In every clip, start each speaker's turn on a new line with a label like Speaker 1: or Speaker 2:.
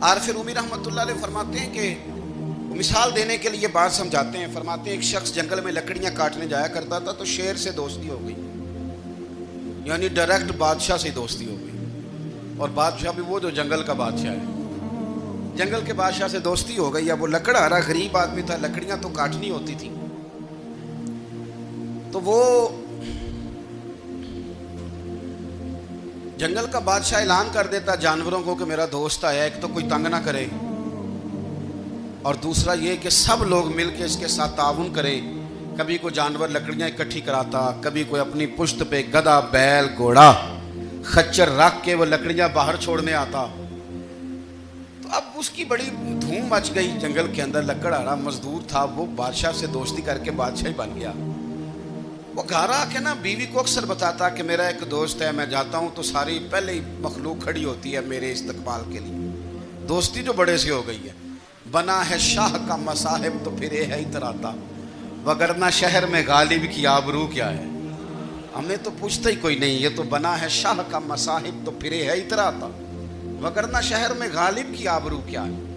Speaker 1: عارف رومی رحمۃ اللہ علیہ فرماتے ہیں کہ مثال دینے کے لیے بات سمجھاتے ہیں. فرماتے ہیں ایک شخص جنگل میں لکڑیاں کاٹنے جایا کرتا تھا تو شیر سے دوستی ہو گئی, یعنی ڈائریکٹ بادشاہ سے دوستی ہو گئی. اور بادشاہ بھی وہ جو جنگل کا بادشاہ ہے, جنگل کے بادشاہ سے دوستی ہو گئی. اب وہ لکڑہارا غریب آدمی تھا, لکڑیاں تو کاٹنی ہوتی تھی. تو وہ جنگل کا بادشاہ اعلان کر دیتا جانوروں کو کہ میرا دوست آیا, ایک تو کوئی تنگ نہ کرے, اور دوسرا یہ کہ سب لوگ مل کے اس کے ساتھ تعاون کریں. کبھی کوئی جانور لکڑیاں اکٹھی کراتا, کبھی کوئی اپنی پشت پہ گدھا, بیل, گھوڑا, خچر رکھ کے وہ لکڑیاں باہر چھوڑنے آتا. تو اب اس کی بڑی دھوم مچ گئی جنگل کے اندر. لکڑہارا مزدور تھا, وہ بادشاہ سے دوستی کر کے بادشاہ ہی بن گیا. وہ گھر آ کے نا بیوی کو اکثر بتاتا کہ میرا ایک دوست ہے, میں جاتا ہوں تو ساری پہلے ہی مخلوق کھڑی ہوتی ہے میرے استقبال کے لیے. دوستی جو بڑے سے ہو گئی ہے. بنا ہے شاہ کا مصاحب تو پھرے ہے اتراتا, وگرنہ شہر میں غالب کی آبرو کیا ہے. ہمیں تو پوچھتا ہی کوئی نہیں, یہ تو بنا ہے شاہ کا مصاحب تو پھرے ہے اتراتا, وگرنہ شہر میں غالب کی آبرو کیا ہے.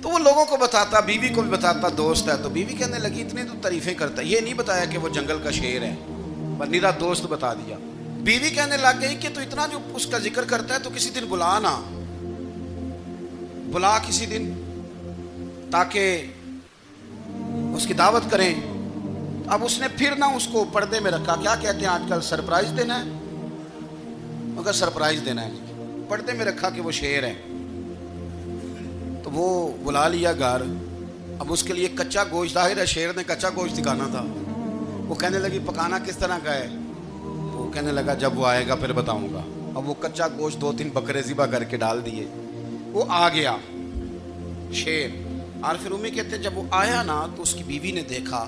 Speaker 1: تو وہ لوگوں کو بتاتا, بیوی کو بھی بتاتا دوست ہے. تو بیوی کہنے لگی اتنی تو تعریفیں کرتا, یہ نہیں بتایا کہ وہ جنگل کا شیر ہے, پر نیرا دوست بتا دیا. بیوی کہنے لگ گئی کہ تو اتنا جو اس کا ذکر کرتا ہے تو کسی دن بلا نا, بلا کسی دن تاکہ اس کی دعوت کریں. اب اس نے پھر نہ اس کو پردے میں رکھا. کیا کہتے ہیں آج کل, سرپرائز دینا ہے, مگر سرپرائز دینا ہے, پردے میں رکھا کہ وہ شیر ہے. تو وہ بلا لیا گھر. اب اس کے لیے کچا گوشت, ظاہر ہے شیر نے کچا گوشت دکھانا تھا. وہ کہنے لگی پکانا کس طرح کا ہے. وہ کہنے لگا جب وہ آئے گا پھر بتاؤں گا. اب وہ کچا گوشت 2-3 بکرے ذبح کر کے ڈال دیے. وہ آ گیا شیر. عارف رومی کہتے ہیں جب وہ آیا نا تو اس کی بیوی نے دیکھا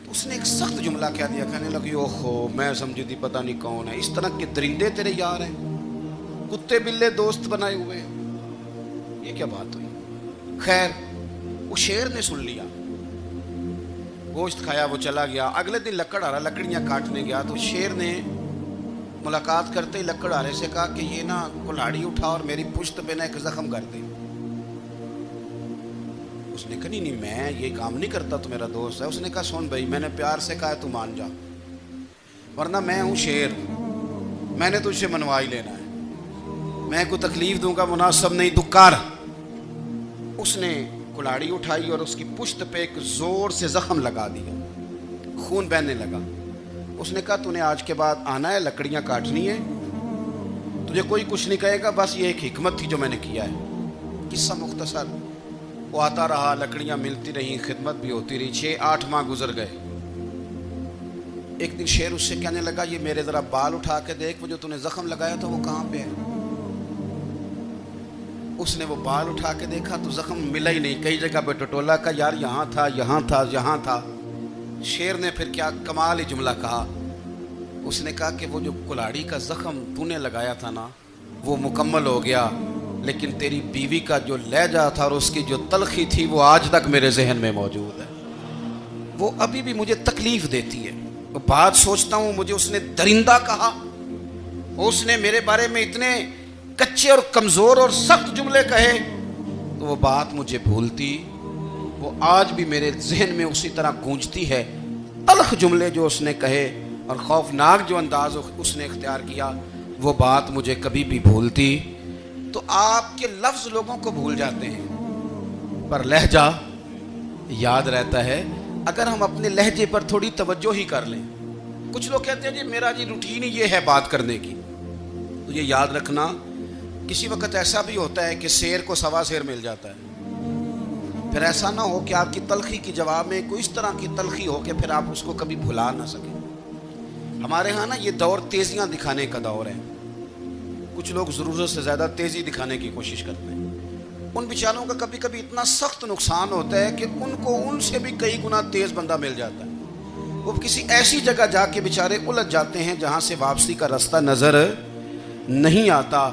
Speaker 1: تو اس نے ایک سخت جملہ کہہ دیا. کہنے لگی اوہو, میں سمجھی تھی پتہ نہیں کون ہے, اس طرح کے درندے تیرے یار ہیں, کتے بلے دوست بنائے ہوئے ہیں, یہ کیا بات ہوئی. خیر وہ شیر نے سن لیا, گوشت کھایا, وہ چلا گیا. اگلے دن لکڑہارا لکڑیاں کاٹنے گیا تو شیر نے ملاقات کرتے ہی لکڑہارے سے کہا کہ یہ نا کلاڑی اٹھا اور میری پشت پہ نا ایک زخم کر دے. اس نے کہا نہیں میں یہ کام نہیں کرتا, تو میرا دوست ہے. اس نے کہا سن بھائی, میں نے پیار سے کہا ہے تو مان جا, ورنہ میں ہوں شیر, میں نے تجھ سے منوا ہی لینا ہے, میں کوئی تکلیف دوں گا مناسب نہیں, تو کر. اس نے کلاڑی اٹھائی اور اس کی پشت پہ ایک زور سے زخم لگا دیا, خون بہنے لگا. اس نے کہا تو نے آج کے بعد آنا ہے, لکڑیاں کاٹنی ہے, تجھے کوئی کچھ نہیں کہے گا, بس یہ ایک حکمت تھی جو میں نے کیا ہے. قصہ مختصر. وہ آتا رہا, لکڑیاں ملتی رہیں, خدمت بھی ہوتی رہی. 6-8 ماہ گزر گئے. ایک دن شیر اس سے کہنے لگا یہ میرے ذرا بال اٹھا کے دیکھ, وہ جو تو نے زخم لگایا تھا وہ کہاں پہ ہے. اس نے وہ بال اٹھا کے دیکھا تو زخم ملا ہی نہیں, کئی جگہ پہ ٹٹولا کا, یار یہاں تھا, یہاں تھا, یہاں تھا. شیر نے پھر کیا کمال ہی جملہ کہا. اس نے کہا کہ وہ جو کلاڑی کا زخم تو نے لگایا تھا نا وہ مکمل ہو گیا, لیکن تیری بیوی کا جو لہجہ تھا اور اس کی جو تلخی تھی وہ آج تک میرے ذہن میں موجود ہے, وہ ابھی بھی مجھے تکلیف دیتی ہے. وہ بات سوچتا ہوں مجھے اس نے درندہ کہا, اس نے میرے بارے میں اتنے کچے اور کمزور اور سخت جملے کہے, تو وہ بات مجھے بھولتی, وہ آج بھی میرے ذہن میں اسی طرح گونجتی ہے. تلخ جملے جو اس نے کہے اور خوفناک جو انداز اس نے اختیار کیا, وہ بات مجھے کبھی بھی بھولتی. تو آپ کے لفظ لوگوں کو بھول جاتے ہیں, پر لہجہ یاد رہتا ہے اگر ہم اپنے لہجے پر تھوڑی توجہ ہی کر لیں. کچھ لوگ کہتے ہیں جی میرا جی روٹین ہی یہ ہے بات کرنے کی, تو یہ یاد رکھنا کسی وقت ایسا بھی ہوتا ہے کہ شیر کو سوا شیر مل جاتا ہے. پھر ایسا نہ ہو کہ آپ کی تلخی کی جواب میں کوئی اس طرح کی تلخی ہو کہ پھر آپ اس کو کبھی بھلا نہ سکیں. ہمارے ہاں نا یہ دور تیزیاں دکھانے کا دور ہے. کچھ لوگ ضرورت سے زیادہ تیزی دکھانے کی کوشش کرتے ہیں. ان بیچاروں کا کبھی کبھی اتنا سخت نقصان ہوتا ہے کہ ان کو ان سے بھی کئی گنا تیز بندہ مل جاتا ہے. وہ کسی ایسی جگہ جا کے بیچارے الجھ جاتے ہیں جہاں سے واپسی کا راستہ نظر نہیں آتا.